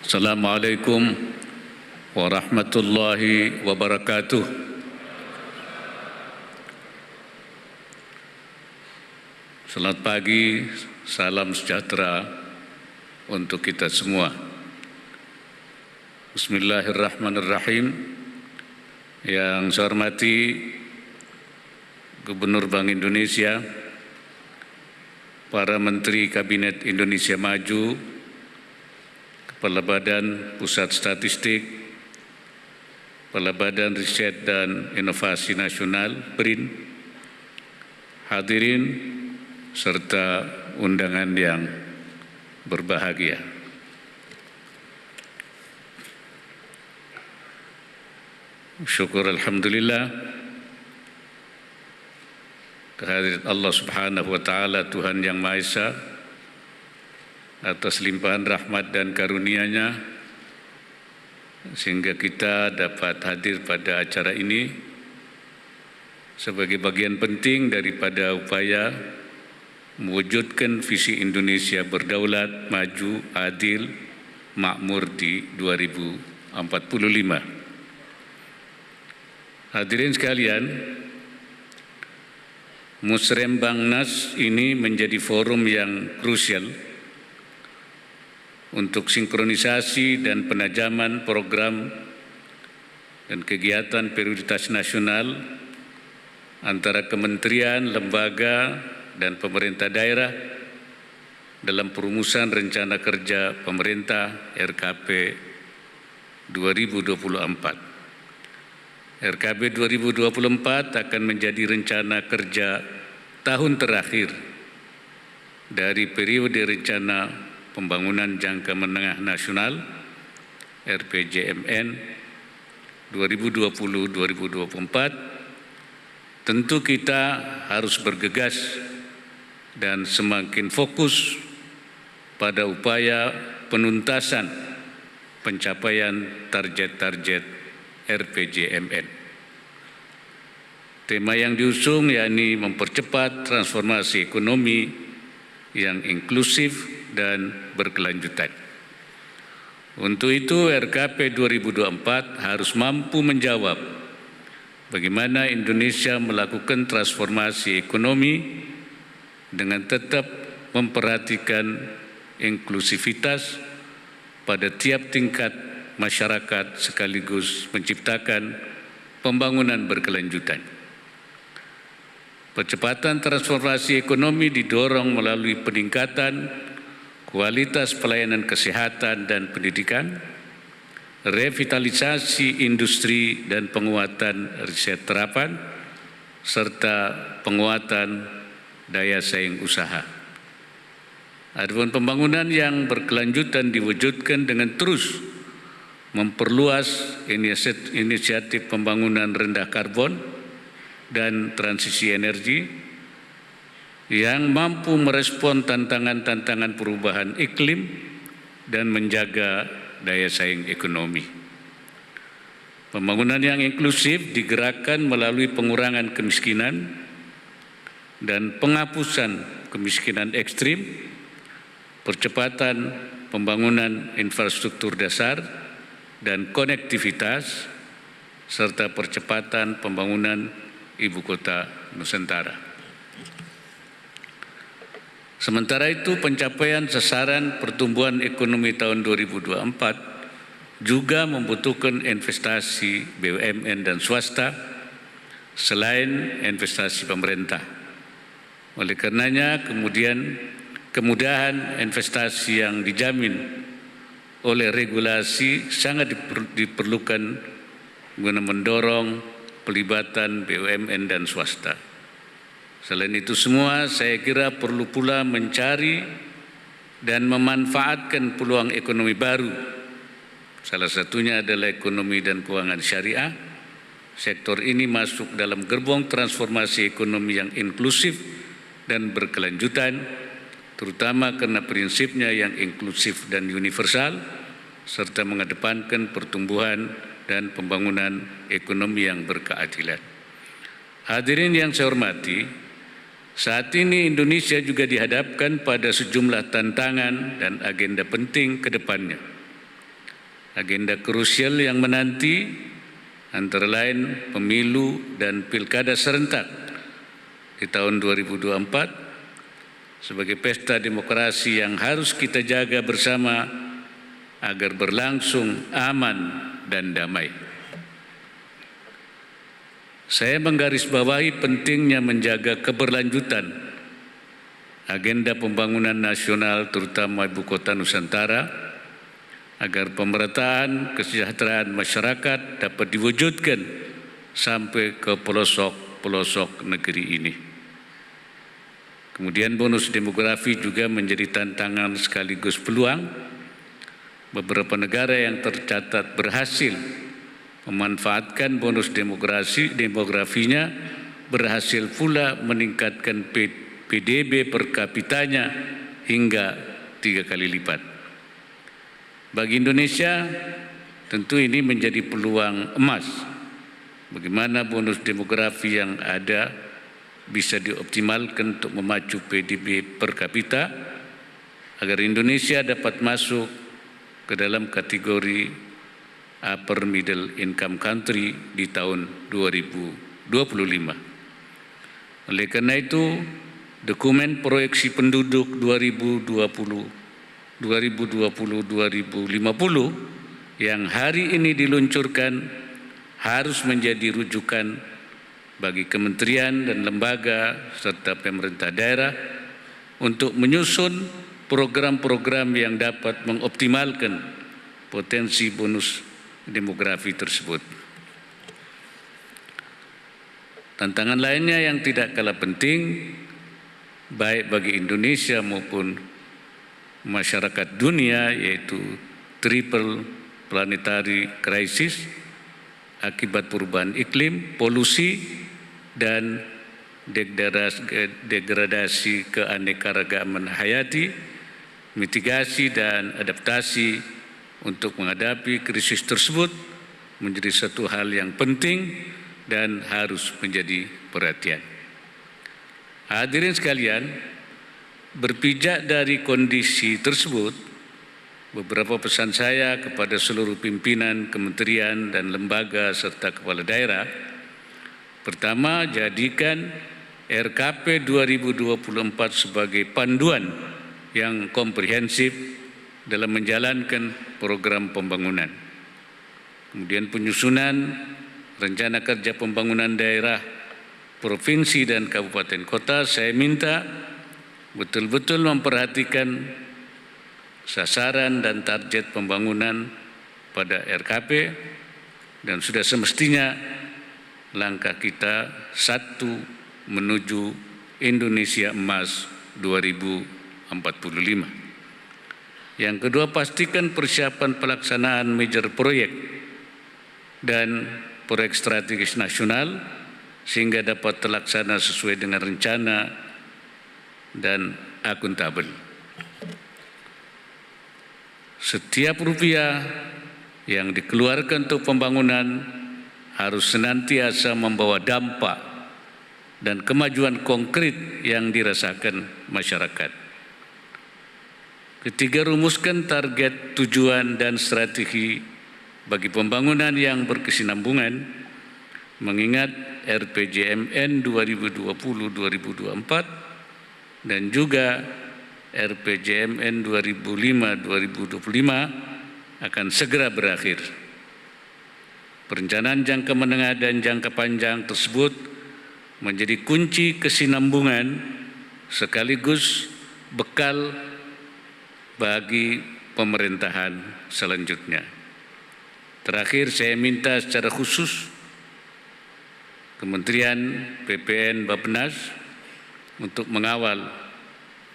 Assalamualaikum warahmatullahi wabarakatuh. Selamat pagi, salam sejahtera untuk kita semua. Bismillahirrahmanirrahim. Yang saya hormati Gubernur Bank Indonesia, para Menteri Kabinet Indonesia Maju, Kepala Badan Pusat Statistik, Kepala Badan Riset dan Inovasi Nasional BRIN, hadirin serta undangan yang berbahagia. Syukur alhamdulillah kehadirat Allah Subhanahu wa taala, Tuhan yang Maha Esa, atas limpahan rahmat dan karunia-Nya sehingga kita dapat hadir pada acara ini sebagai bagian penting daripada upaya mewujudkan visi Indonesia berdaulat, maju, adil, makmur di 2045. Hadirin sekalian, Musrembangnas ini menjadi forum yang krusial untuk sinkronisasi dan penajaman program dan kegiatan prioritas nasional antara kementerian, lembaga, dan pemerintah daerah dalam perumusan rencana kerja pemerintah RKP 2024. RKP 2024 akan menjadi rencana kerja tahun terakhir dari periode rencana Pembangunan Jangka Menengah Nasional RPJMN 2020-2024. Tentu kita harus bergegas dan semakin fokus pada upaya penuntasan pencapaian target-target RPJMN. Tema yang diusung yakni mempercepat transformasi ekonomi yang inklusif dan berkelanjutan. Untuk itu RKP 2024 harus mampu menjawab bagaimana Indonesia melakukan transformasi ekonomi dengan tetap memperhatikan inklusivitas pada tiap tingkat masyarakat sekaligus menciptakan pembangunan berkelanjutan. Percepatan transformasi ekonomi didorong melalui peningkatan kualitas pelayanan kesehatan dan pendidikan, revitalisasi industri dan penguatan riset terapan, serta penguatan daya saing usaha. Adapun pembangunan yang berkelanjutan diwujudkan dengan terus memperluas inisiatif pembangunan rendah karbon dan transisi energi yang mampu merespon tantangan-tantangan perubahan iklim dan menjaga daya saing ekonomi. Pembangunan yang inklusif digerakkan melalui pengurangan kemiskinan dan penghapusan kemiskinan ekstrim, percepatan pembangunan infrastruktur dasar dan konektivitas, serta percepatan pembangunan Ibu Kota Nusantara. Sementara itu, pencapaian sasaran pertumbuhan ekonomi tahun 2024 juga membutuhkan investasi BUMN dan swasta selain investasi pemerintah. Oleh karenanya, kemudahan investasi yang dijamin oleh regulasi sangat diperlukan guna mendorong pelibatan BUMN dan swasta. Selain itu semua, saya kira perlu pula mencari dan memanfaatkan peluang ekonomi baru. Salah satunya adalah ekonomi dan keuangan syariah. Sektor ini masuk dalam gerbong transformasi ekonomi yang inklusif dan berkelanjutan, terutama karena prinsipnya yang inklusif dan universal, serta mengedepankan pertumbuhan dan pembangunan ekonomi yang berkeadilan. Hadirin yang saya hormati, saat ini Indonesia juga dihadapkan pada sejumlah tantangan dan agenda penting ke depannya. Agenda krusial yang menanti antara lain pemilu dan pilkada serentak di tahun 2024 sebagai pesta demokrasi yang harus kita jaga bersama agar berlangsung aman dan damai. Saya menggarisbawahi pentingnya menjaga keberlanjutan agenda pembangunan nasional terutama Ibu Kota Nusantara agar pemerataan kesejahteraan masyarakat dapat diwujudkan sampai ke pelosok-pelosok negeri ini. Kemudian bonus demografi juga menjadi tantangan sekaligus peluang. Beberapa negara yang tercatat berhasil memanfaatkan bonus demografinya berhasil pula meningkatkan PDB per kapitanya hingga 3 kali lipat. Bagi Indonesia, tentu ini menjadi peluang emas. Bagaimana bonus demografi yang ada bisa dioptimalkan untuk memacu PDB per kapita agar Indonesia dapat masuk ke dalam kategori upper middle income country di tahun 2025. Oleh karena itu, dokumen proyeksi penduduk 2020-2050 yang hari ini diluncurkan harus menjadi rujukan bagi kementerian dan lembaga serta pemerintah daerah untuk menyusun program-program yang dapat mengoptimalkan potensi bonus demografi tersebut. Tantangan lainnya yang tidak kalah penting baik bagi Indonesia maupun masyarakat dunia yaitu triple planetary crisis akibat perubahan iklim, polusi, dan degradasi keanekaragaman hayati, mitigasi dan adaptasi untuk menghadapi krisis tersebut menjadi satu hal yang penting dan harus menjadi perhatian. Hadirin sekalian, berpijak dari kondisi tersebut, beberapa pesan saya kepada seluruh pimpinan kementerian dan lembaga serta kepala daerah. Pertama, jadikan RKP 2024 sebagai panduan yang komprehensif dalam menjalankan program pembangunan. Kemudian penyusunan rencana kerja pembangunan daerah, provinsi dan kabupaten kota, saya minta betul-betul memperhatikan sasaran dan target pembangunan pada RKP dan sudah semestinya langkah kita satu menuju Indonesia Emas 2045. Yang kedua, pastikan persiapan pelaksanaan major proyek dan proyek strategis nasional sehingga dapat terlaksana sesuai dengan rencana dan akuntabel. Setiap rupiah yang dikeluarkan untuk pembangunan harus senantiasa membawa dampak dan kemajuan konkret yang dirasakan masyarakat. Ketiga, rumuskan target, tujuan, dan strategi bagi pembangunan yang berkesinambungan, mengingat RPJMN 2020-2024 dan juga RPJMN 2005-2025 akan segera berakhir. Perencanaan jangka menengah dan jangka panjang tersebut menjadi kunci kesinambungan sekaligus bekal bagi pemerintahan selanjutnya. Terakhir, saya minta secara khusus Kementerian PPN Bappenas untuk mengawal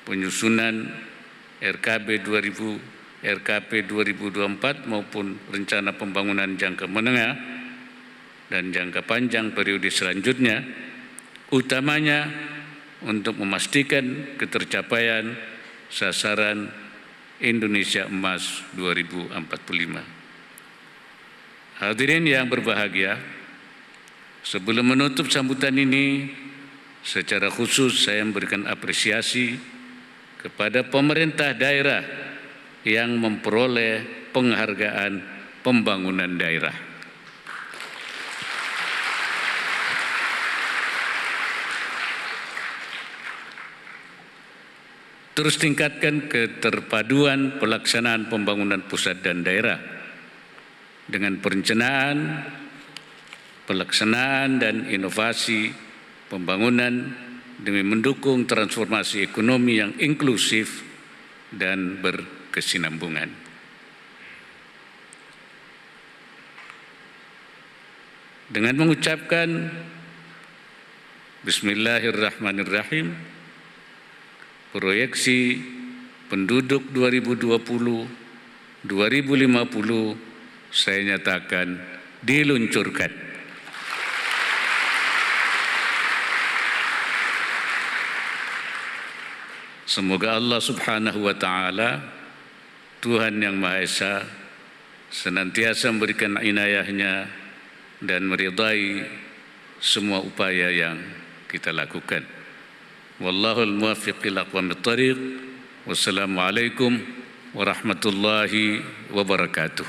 penyusunan RKP 2024 maupun rencana pembangunan jangka menengah dan jangka panjang periode selanjutnya, utamanya untuk memastikan ketercapaian sasaran Indonesia Emas 2045. Hadirin yang berbahagia, sebelum menutup sambutan ini, secara khusus saya memberikan apresiasi kepada pemerintah daerah yang memperoleh penghargaan pembangunan daerah. Terus tingkatkan keterpaduan pelaksanaan pembangunan pusat dan daerah dengan perencanaan, pelaksanaan dan inovasi pembangunan demi mendukung transformasi ekonomi yang inklusif dan berkesinambungan. Dengan mengucapkan Bismillahirrahmanirrahim, proyeksi penduduk 2020-2050 saya nyatakan diluncurkan. Semoga Allah Subhanahu wa Ta'ala, Tuhan yang Maha Esa, senantiasa memberikan inayahnya dan meridai semua upaya yang kita lakukan. Wallahul muwaffiq ila aqwamit thariq. Wassalamualaikum warahmatullahi wabarakatuh.